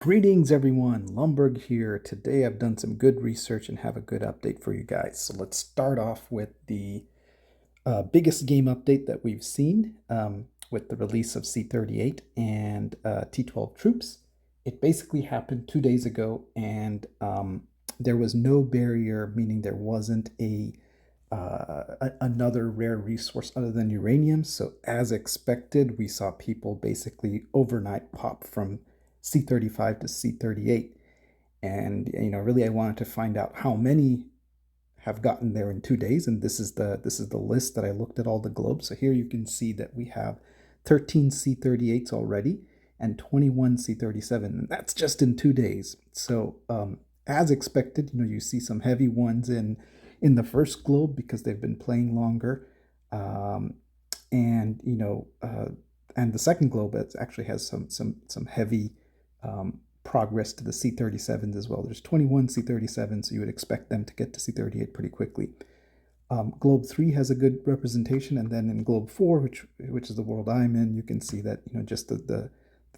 Greetings everyone, Lumberg here. Today I've done some good research and have a good update for you guys. So let's start off with the biggest game update that we've seen with the release of C38 and T12 troops. It basically happened 2 days ago and there was no barrier, meaning there wasn't another rare resource other than uranium. So as expected, we saw people basically overnight pop from C35 to C38. And really I wanted to find out how many have gotten there in 2 days. And this is the list that I looked at all the globes. So here you can see that we have 13 C38s already and 21 C37. And that's just in 2 days. So as expected, you see some heavy ones in the first globe because they've been playing longer. Um, and and the second globe actually has some heavy progress to the C37s as well. There's 21 C37s, so you would expect them to get to C38 pretty quickly. Globe 3 has a good representation, and then in Globe 4, which is the world I'm in, you can see that just the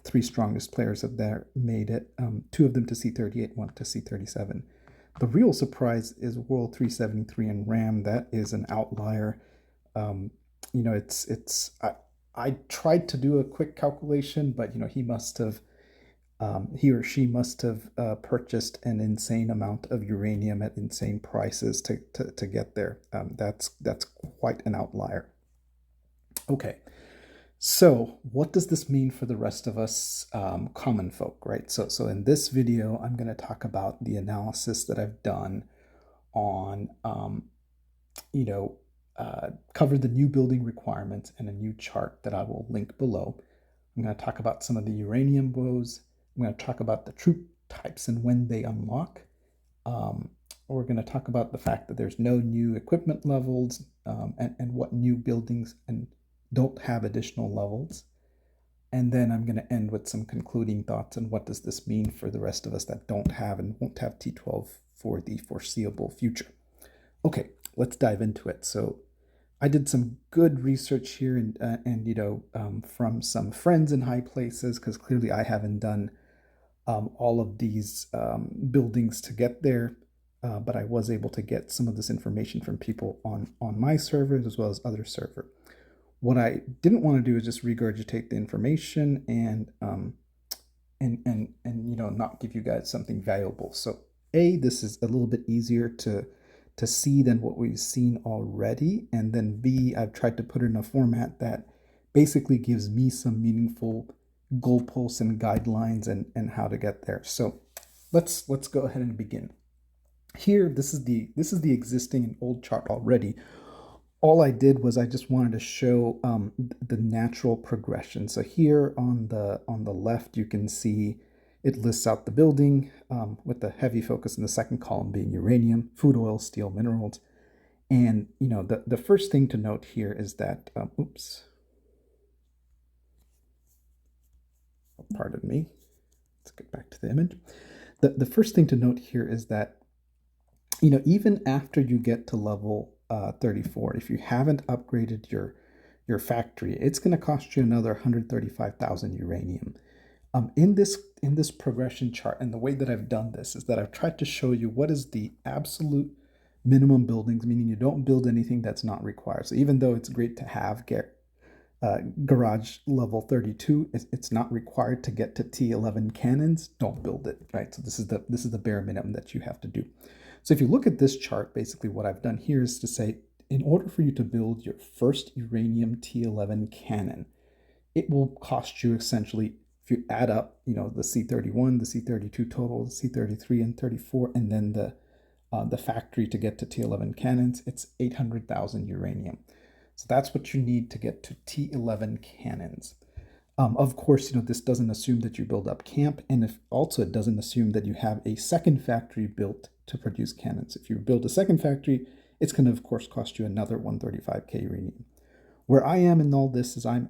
three strongest players have there made it. Two of them to C38, one to C37. The real surprise is World 373 and RAM. That is an outlier. I tried to do a quick calculation, but he or she must have purchased an insane amount of uranium at insane prices to get there. That's quite an outlier. Okay, so what does this mean for the rest of us common folk, right? So in this video, I'm going to talk about the analysis that I've done on, cover the new building requirements and a new chart that I will link below. I'm going to talk about some of the uranium woes. I'm going to talk about the troop types and when they unlock. We're going to talk about the fact that there's no new equipment levels and what new buildings and don't have additional levels. And then I'm going to end with some concluding thoughts on what does this mean for the rest of us that don't have and won't have T12 for the foreseeable future. Okay, let's dive into it. So I did some good research here and from some friends in high places, because clearly I haven't done all of these buildings to get there, but I was able to get some of this information from people on my servers as well as other server. What I didn't want to do is just regurgitate the information and not give you guys something valuable. So this is a little bit easier to see than what we've seen already, and then B, I've tried to put it in a format that basically gives me some meaningful goalposts and guidelines and how to get there. So let's go ahead and begin. Here, this is the existing and old chart already. All I did was I just wanted to show the natural progression. So here on the left, you can see it lists out the building with the heavy focus in the second column being uranium, food, oil, steel, minerals. And the first thing to note here is that, pardon me. Let's get back to the image. The first thing to note here is that, even after you get to level 34, if you haven't upgraded your factory, it's going to cost you another 135,000 uranium. In this progression chart, and the way that I've done this is that I've tried to show you what is the absolute minimum buildings, meaning you don't build anything that's not required. So even though it's great to have garage level 32, it's not required to get to T11 Cannons. Don't build it, right? So this is the bare minimum that you have to do. So if you look at this chart, basically what I've done here is to say, in order for you to build your first uranium T11 cannon, it will cost you essentially, if you add up, the C31, the C32 total, the C33 and 34, and then the factory to get to T11 cannons, it's 800,000 uranium. So that's what you need to get to T11 cannons. Of course, this doesn't assume that you build up camp, and it doesn't assume that you have a second factory built to produce cannons. If you build a second factory, it's going to, of course, cost you another 135k uranium. Where I am in all this is I'm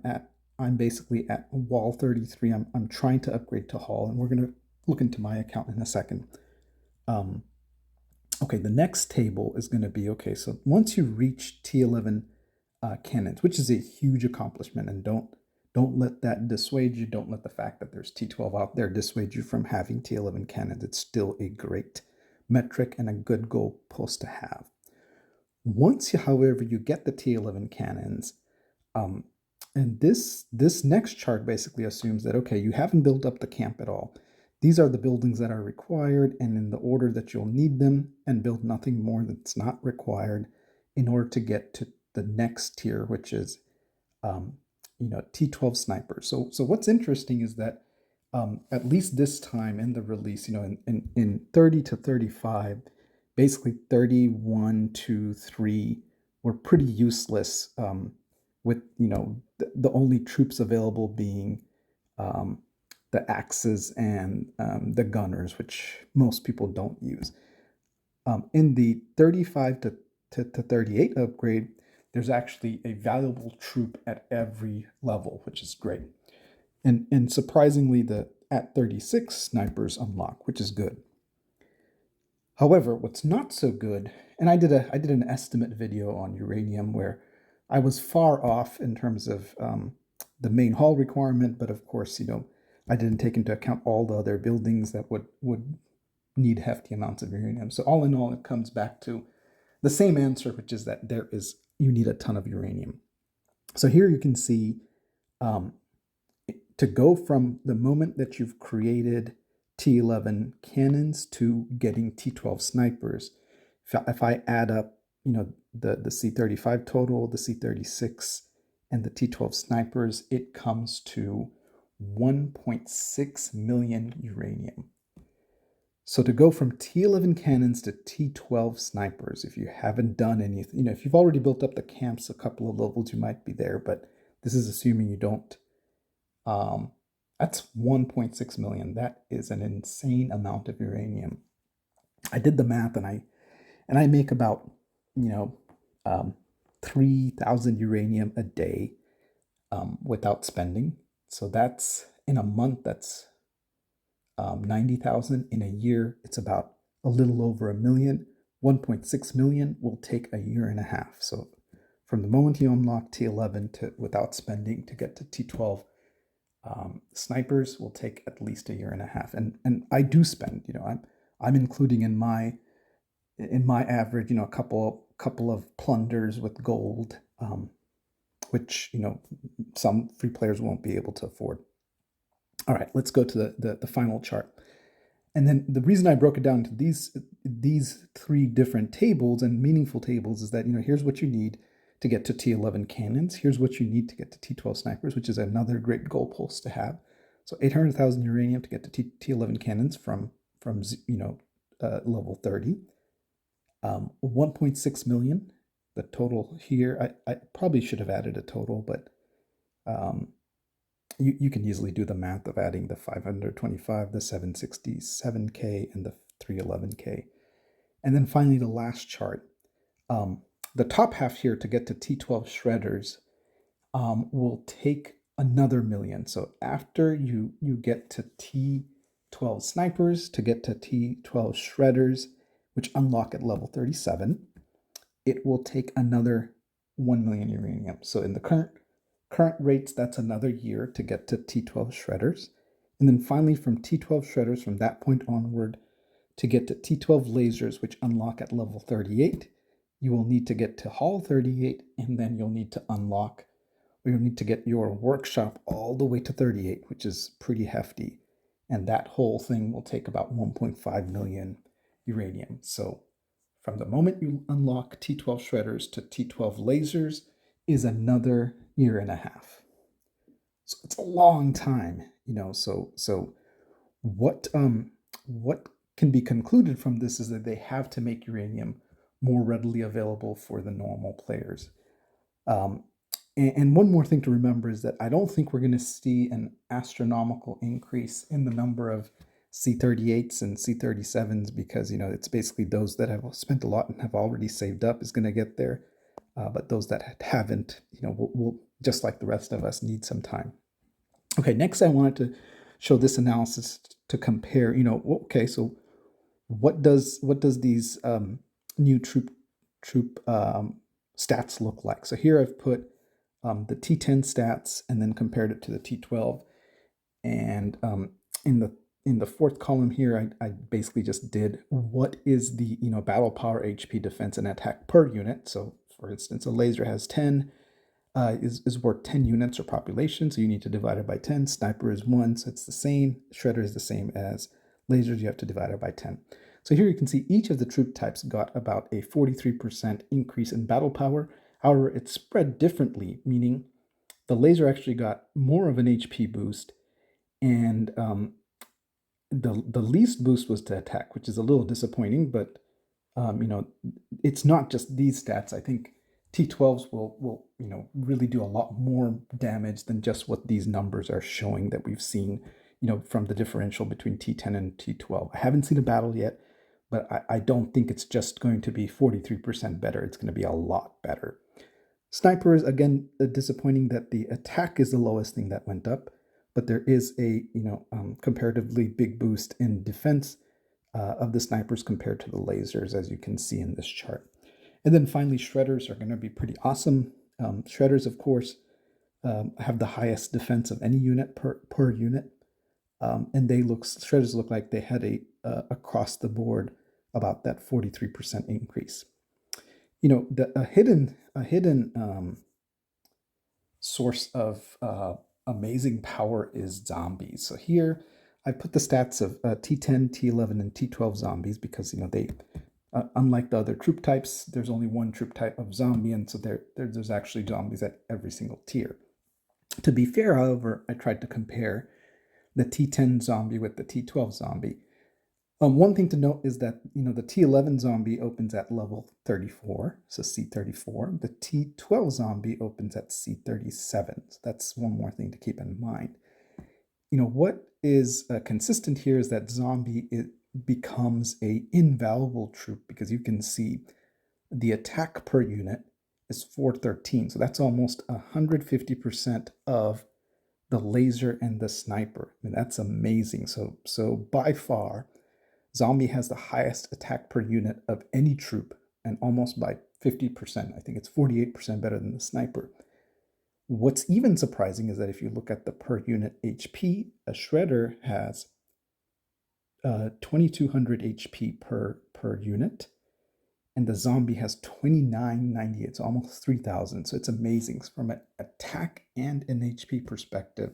basically at wall 33. I'm trying to upgrade to Hall, and we're going to look into my account in a second. Okay, the next table is going to be, okay, so once you reach T11 cannons, which is a huge accomplishment, and don't let that dissuade you. Don't let the fact that there's T12 out there dissuade you from having T11 cannons. It's still a great metric and a good goalpost to have. Once, however, you get the T11 cannons, and this next chart basically assumes that, okay, you haven't built up the camp at all. These are the buildings that are required and in the order that you'll need them, and build nothing more that's not required in order to get to the next tier, which is T12 Snipers. So what's interesting is that at least this time in the release, in 30 to 35, basically 31 to 3 were pretty useless, with the only troops available being the axes and the gunners, which most people don't use. In the 35 to 38 upgrade, there's actually a valuable troop at every level, which is great. And surprisingly, the at 36 snipers unlock, which is good. However, what's not so good, and I did an estimate video on Uranium where I was far off in terms of the main hall requirement, but of course, I didn't take into account all the other buildings that would need hefty amounts of uranium. So all in all, it comes back to the same answer, which is that you need a ton of uranium. So here you can see, to go from the moment that you've created T11 cannons to getting T12 snipers, if I add up, the C35 total, the C36, and the T12 snipers, it comes to 1.6 million uranium. So to go from T11 cannons to T12 snipers, if you haven't done anything, if you've already built up the camps a couple of levels, you might be there, but this is assuming you don't. That's 1.6 million. That is an insane amount of uranium. I did the math, and I make about 3,000 uranium a day without spending. So that's in a month. That's 90,000. In a year, it's about a little over a million. 1.6 million will take a year and a half. So from the moment you unlock T11 to without spending to get to T12 snipers will take at least a year and a half. And I do spend. I'm including in my average, a couple of plunders with gold, which some free players won't be able to afford. All right, let's go to the final chart. And then the reason I broke it down to these three different tables and meaningful tables is that here's what you need to get to T11 cannons. Here's what you need to get to T12 snipers, which is another great goalpost to have. So 800,000 uranium to get to T11 cannons from level 30. 1.6 million. The total here, I probably should have added a total, but you can easily do the math of adding the 525, the 767K, and the 311K. And then finally, the last chart. The top half here to get to T12 Shredders will take another million. So after you get to T12 Snipers, to get to T12 Shredders, which unlock at level 37, it will take another 1 million uranium. So in the current rates, that's another year to get to T12 Shredders. And then finally, from T12 Shredders, from that point onward, to get to T12 Lasers, which unlock at level 38, you will need to get to Hall 38, and then you'll need to unlock, or you'll need to get your workshop all the way to 38, which is pretty hefty. And that whole thing will take about 1.5 million uranium. So from the moment you unlock T12 Shredders to T12 Lasers is another year and a half. So it's a long time, So what can be concluded from this is that they have to make uranium more readily available for the normal players. And one more thing to remember is that I don't think we're going to see an astronomical increase in the number of C38s and C37s because, it's basically those that have spent a lot and have already saved up is going to get there. But those that haven't, will just like the rest of us, need some time. Okay, next I wanted to show this analysis to compare, okay, so what does these new troop stats look like? So here I've put the T10 stats and then compared it to the T12. And in the fourth column here, I basically just did what is the battle power, HP, defense, and attack per unit. So for instance, a laser has 10, is worth 10 units or population, so you need to divide it by 10. Sniper is 1, so it's the same. Shredder is the same as lasers, you have to divide it by 10. So here you can see each of the troop types got about a 43% increase in battle power. However, it's spread differently, meaning the laser actually got more of an HP boost, and the least boost was to attack, which is a little disappointing, but it's not just these stats. I think T12s will really do a lot more damage than just what these numbers are showing that we've seen, from the differential between T10 and T12. I haven't seen a battle yet, but I don't think it's just going to be 43% better. It's going to be a lot better. Snipers, again, disappointing that the attack is the lowest thing that went up, but there is a comparatively big boost in defense of the snipers compared to the lasers, as you can see in this chart. And then finally, shredders are going to be pretty awesome. Shredders, of course, have the highest defense of any unit per unit, and shredders look like they had a across the board about that 43% increase. A hidden source of amazing power is zombies. So here I put the stats of T10, T11, and T12 zombies because they, unlike the other troop types, there's only one troop type of zombie, and so there's actually zombies at every single tier. To be fair, however, I tried to compare the T10 zombie with the T12 zombie. One thing to note is that the T11 zombie opens at level 34, so C34. The T12 zombie opens at C37. So that's one more thing to keep in mind. What is consistent here is that zombie becomes a invaluable troop because you can see the attack per unit is 413. So that's almost 150% of the laser and the sniper. I mean, that's amazing. So by far, zombie has the highest attack per unit of any troop, and almost by 50%. I think it's 48% better than the sniper. What's even surprising is that if you look at the per unit HP, a shredder has 2200 HP per unit, and the zombie has 2990. It's almost 3000. So it's amazing. From an attack and an HP perspective,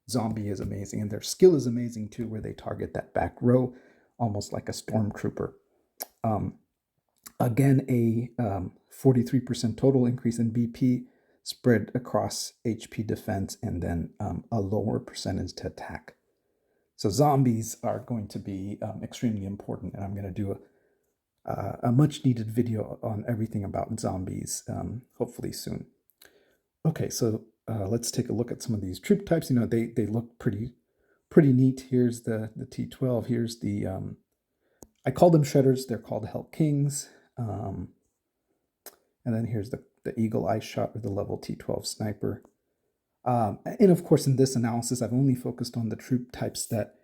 zombie is amazing, and their skill is amazing too, where they target that back row almost like a stormtrooper. Again, a 43% total increase in BP spread across HP, defense, and then a lower percentage to attack. So zombies are going to be extremely important, and I'm going to do a much needed video on everything about zombies, hopefully soon. Okay, so let's take a look at some of these troop types. They look pretty neat. Here's the T12. Here's the I call them shredders. They're called Hell Kings. And then here's the Eagle Eye Shot with the level T12 Sniper. And of course, in this analysis, I've only focused on the troop types that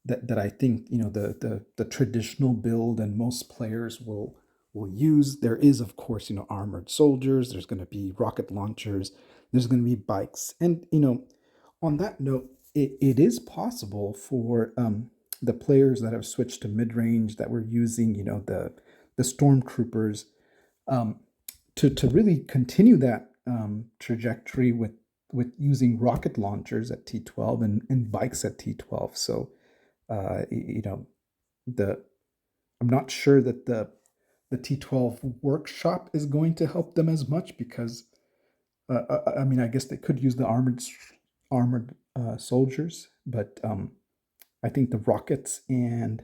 I think the traditional build and most players will use. There is, of course, armored soldiers. There's going to be rocket launchers. There's going to be bikes. And on that note, it is possible for the players that have switched to mid-range, that were using the stormtroopers, to really continue that trajectory with using rocket launchers at T12 and bikes at T12. So I'm not sure that the T12 workshop is going to help them as much because I mean, I guess they could use the armored soldiers, but I think the rockets and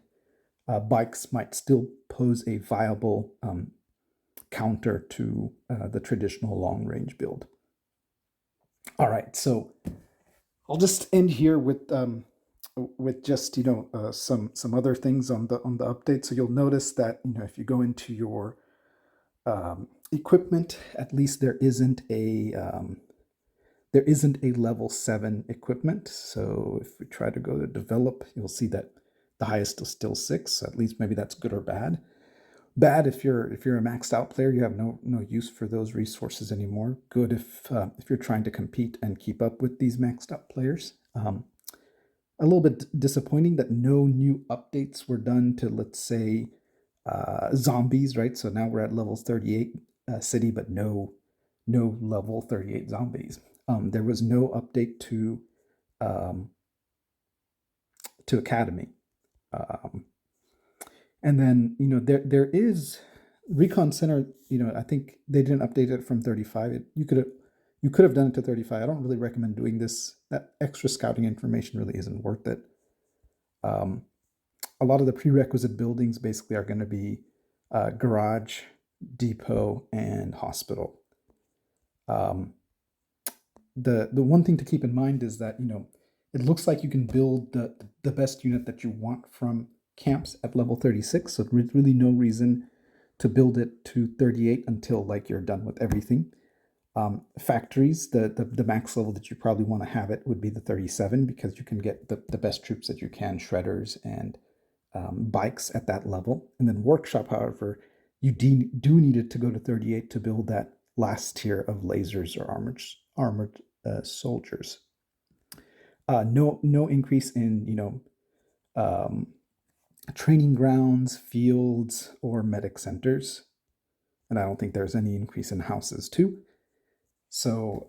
bikes might still pose a viable counter to the traditional long-range build. All right, so I'll just end here with just some other things on the update. So you'll notice that if you go into your equipment, at least there isn't a level 7 equipment. So if we try to go to develop, you'll see that the highest is still 6. So at least maybe that's good or bad. Bad if you're a maxed out player, you have no use for those resources anymore. Good if you're trying to compete and keep up with these maxed out players. A little bit disappointing that no new updates were done to, let's say, zombies, right? So now we're at level 38 city, but no level 38 zombies. There was no update um, to academy. Um, and then there is recon center. I think they didn't update it from 35. You could have done it to 35. I don't really recommend doing this. That extra scouting information really isn't worth it. A lot of the prerequisite buildings basically are going to be garage, depot, and hospital. The one thing to keep in mind is that it looks like you can build the best unit that you want from camps at level 36. So there's really no reason to build it to 38 until like you're done with everything. Factories, the max level that you probably want to have it would be the 37 because you can get the best troops that you can, shredders and bikes at that level. And then workshop, however, you do need it to go to 38 to build that last tier of lasers or armored soldiers. No increase in training grounds, fields, or medic centers, and I don't think there's any increase in houses too. So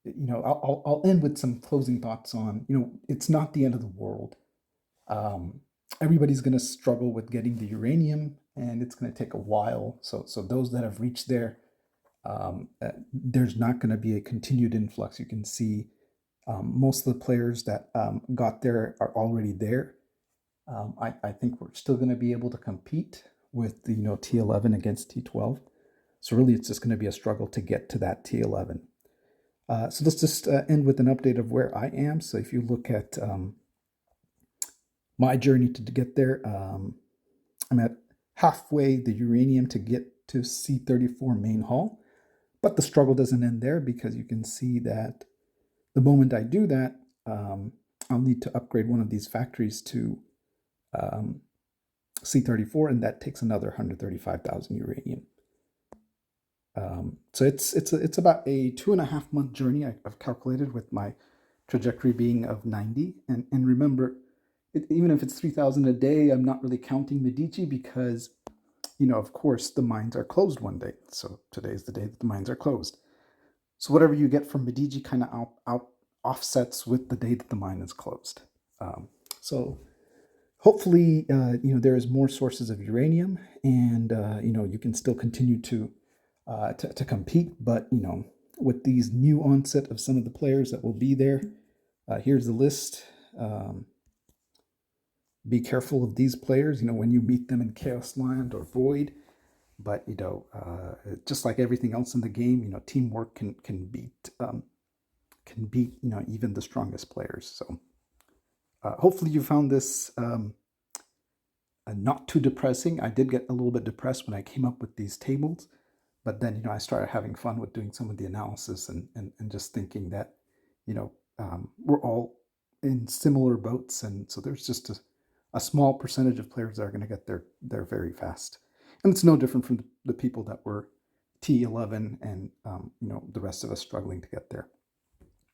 I'll end with some closing thoughts on it's not the end of the world. Everybody's going to struggle with getting the uranium, and it's going to take a while. So those that have reached there, there's not going to be a continued influx. You can see most of the players that got there are already there. I think we're still going to be able to compete with the T11 against T12. So really, it's just going to be a struggle to get to that T11. So let's just end with an update of where I am. So if you look at my journey to get there, I'm at halfway the uranium to get to C34 main hall. But the struggle doesn't end there because you can see that the moment I do that, I'll need to upgrade one of these factories to C34, and that takes another 135,000 uranium. So it's about a 2.5 month journey I've calculated, with my trajectory being of 90. And remember, even if it's 3,000 a day, I'm not really counting Medici because, of course, the mines are closed one day. So today is the day that the mines are closed. So whatever you get from Medici kind of offsets with the day that the mine is closed. So hopefully, there is more sources of uranium, and you can still continue to compete. But with these new onset of some of the players that will be there, here's the list. Be careful of these players, when you meet them in Chaos Land or Void. But just like everything else in the game, teamwork can beat even the strongest players. So hopefully you found this not too depressing. I did get a little bit depressed when I came up with these tables, but then I started having fun with doing some of the analysis and just thinking that we're all in similar boats, and so there's just a small percentage of players that are going to get there very fast. And it's no different from the people that were T11 and the rest of us struggling to get there.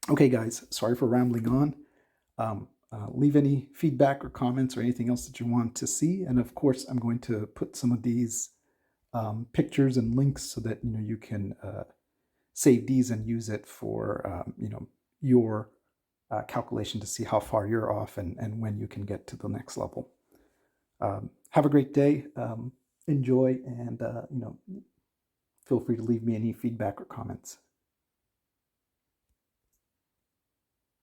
Okay, guys, sorry for rambling on. Leave any feedback or comments or anything else that you want to see. And of course, I'm going to put some of these pictures and links so that you can save these and use it for your calculation to see how far you're off and when you can get to the next level. Have a great day. Enjoy, and feel free to leave me any feedback or comments.